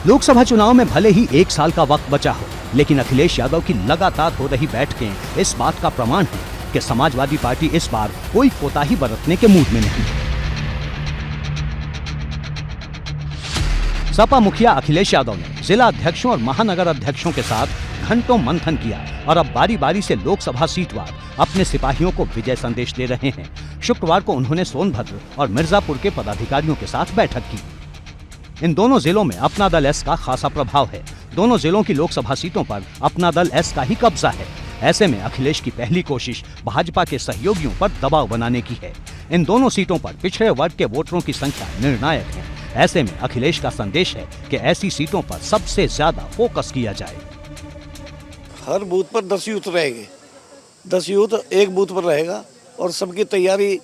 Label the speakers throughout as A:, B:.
A: लोकसभा चुनाव में भले ही 1 साल का वक्त बचा हो, लेकिन अखिलेश यादव की लगातार हो रही बैठकें इस बात का प्रमाण है कि समाजवादी पार्टी इस बार कोई कोताही बरतने के मूड में नहीं है। सपा मुखिया अखिलेश यादव ने जिला अध्यक्षों और महानगर अध्यक्षों के साथ घंटों मंथन किया और अब बारी बारी से लोकसभा सीटवार अपने सिपाहियों को विजय संदेश दे रहे हैं। शुक्रवार को उन्होंने सोनभद्र और मिर्जापुर के पदाधिकारियों के साथ बैठक की। इन दोनों जिलों में अपना दल एस का खासा प्रभाव है। दोनों जिलों की लोकसभा सीटों पर अपना दल एस का ही कब्जा है। ऐसे में अखिलेश की पहली कोशिश भाजपा के सहयोगियों पर दबाव बनाने की है। इन दोनों सीटों पर पिछड़े वर्ग के वोटरों की संख्या निर्णायक है। ऐसे में अखिलेश का संदेश है कि ऐसी सीटों पर सबसे ज्यादा फोकस किया जाए।
B: हर बूथ पर 10 यूथ रहेंगे, 10 यूथ एक बूथ पर रहेगा और सबकी तैयारी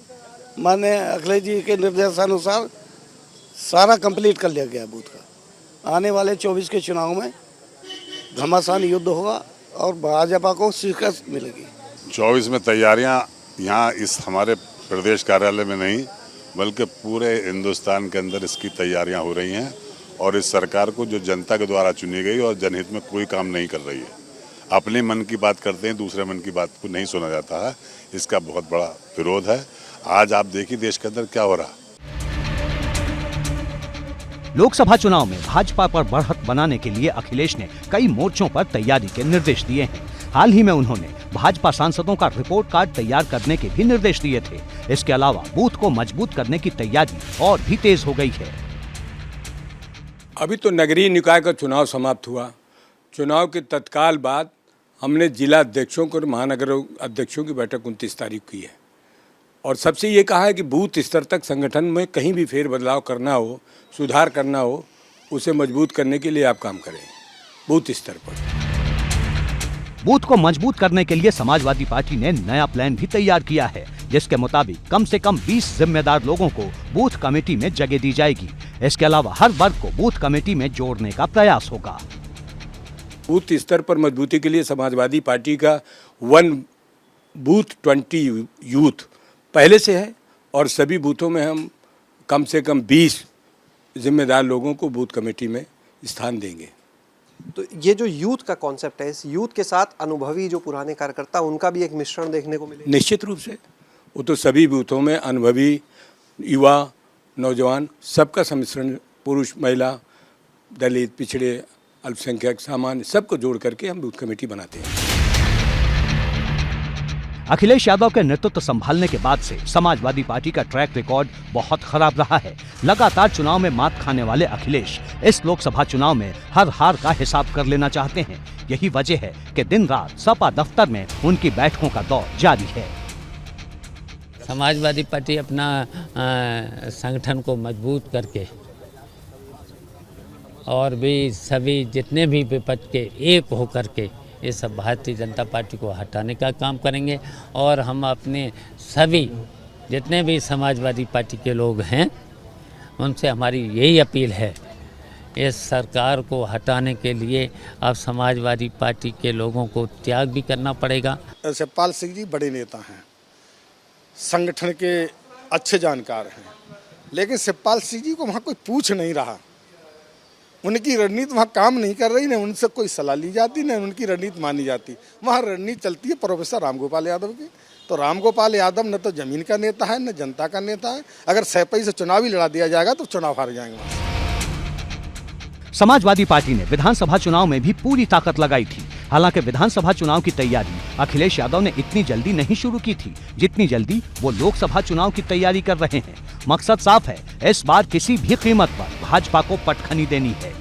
B: माननीय अखिलेश जी के निर्देशानुसार सारा कंप्लीट कर लिया गया बूथ का। आने वाले 24 के चुनाव में घमासान युद्ध होगा और भाजपा को शिकस्त मिलेगी।
C: 24 में तैयारियां यहाँ इस हमारे प्रदेश कार्यालय में नहीं बल्कि पूरे हिंदुस्तान के अंदर इसकी तैयारियां हो रही हैं और इस सरकार को जो जनता के द्वारा चुनी गई और जनहित में कोई काम नहीं कर रही है, अपने मन की बात करते हैं, दूसरे मन की बात को नहीं सुना जाता है। इसका बहुत बड़ा विरोध है। आज आप देखिए देश के अंदर क्या हो रहा है।
A: लोकसभा चुनाव में भाजपा पर बढ़त बनाने के लिए अखिलेश ने कई मोर्चों पर तैयारी के निर्देश दिए हैं। हाल ही में उन्होंने भाजपा सांसदों का रिपोर्ट कार्ड तैयार करने के भी निर्देश दिए थे। इसके अलावा बूथ को मजबूत करने की तैयारी और भी तेज हो गई है।
D: अभी तो नगरीय निकाय का चुनाव समाप्त हुआ। चुनाव के तत्काल बाद हमने जिला अध्यक्षों और महानगर अध्यक्षों की बैठक 29 तारीख की है और सबसे ये कहा है कि बूथ स्तर तक संगठन में कहीं भी फेरबदलाव करना हो, सुधार करना हो, उसे मजबूत करने के लिए आप काम करें बूथ स्तर पर।
A: बूथ को मजबूत करने के लिए समाजवादी पार्टी ने नया प्लान भी तैयार किया है, जिसके मुताबिक कम से कम 20 जिम्मेदार लोगों को बूथ कमेटी में जगह दी जाएगी। इसके अलावा हर वर्ग को बूथ कमेटी में जोड़ने का प्रयास होगा।
D: बूथ स्तर पर मजबूती के लिए समाजवादी पार्टी का 1 बूथ 20 यूथ पहले से है और सभी बूथों में हम कम से कम 20 जिम्मेदार लोगों को बूथ कमेटी में स्थान देंगे।
E: तो ये जो यूथ का कॉन्सेप्ट है, इस यूथ के साथ अनुभवी जो पुराने कार्यकर्ता उनका भी एक मिश्रण देखने को मिलेगा।
D: निश्चित रूप से वो तो सभी बूथों में अनुभवी युवा नौजवान सबका सम्मिश्रण, पुरुष महिला दलित पिछड़े अल्पसंख्यक सामान्य सबको जोड़ करके हम बूथ कमेटी बनाते हैं।
A: अखिलेश यादव के नेतृत्व संभालने के बाद से समाजवादी पार्टी का ट्रैक रिकॉर्ड बहुत खराब रहा है। लगातार चुनाव में मात खाने वाले अखिलेश इस लोकसभा चुनाव में हर हार का हिसाब कर लेना चाहते हैं। यही वजह है कि दिन रात सपा दफ्तर में उनकी बैठकों का दौर जारी है।
F: समाजवादी पार्टी अपना संगठन को मजबूत करके और भी सभी जितने भी विपक्ष के एक होकर के ये सब भारतीय जनता पार्टी को हटाने का काम करेंगे और हम अपने सभी जितने भी समाजवादी पार्टी के लोग हैं उनसे हमारी यही अपील है, इस सरकार को हटाने के लिए अब समाजवादी पार्टी के लोगों को त्याग भी करना पड़ेगा।
G: शिवपाल सिंह जी बड़े नेता हैं, संगठन के अच्छे जानकार हैं, लेकिन शिवपाल सिंह जी को वहाँ कोई पूछ नहीं रहा। उनकी रणनीति वहाँ काम नहीं कर रही, न उनसे कोई सलाह ली जाती, न उनकी रणनीति मानी जाती। वहाँ रणनीति चलती है प्रोफेसर रामगोपाल यादव की। तो रामगोपाल यादव न तो जमीन का नेता है न जनता का नेता है। अगर सैपई से चुनाव ही लड़ा दिया जाएगा तो चुनाव हार जाएंगे।
A: समाजवादी पार्टी ने विधानसभा चुनाव में भी पूरी ताकत लगाई थी। हालांकि विधानसभा चुनाव की तैयारी अखिलेश यादव ने इतनी जल्दी नहीं शुरू की थी जितनी जल्दी वो लोकसभा चुनाव की तैयारी कर रहे हैं। मकसद साफ है, इस बार किसी भी कीमत पर भाजपा को पटखनी देनी है।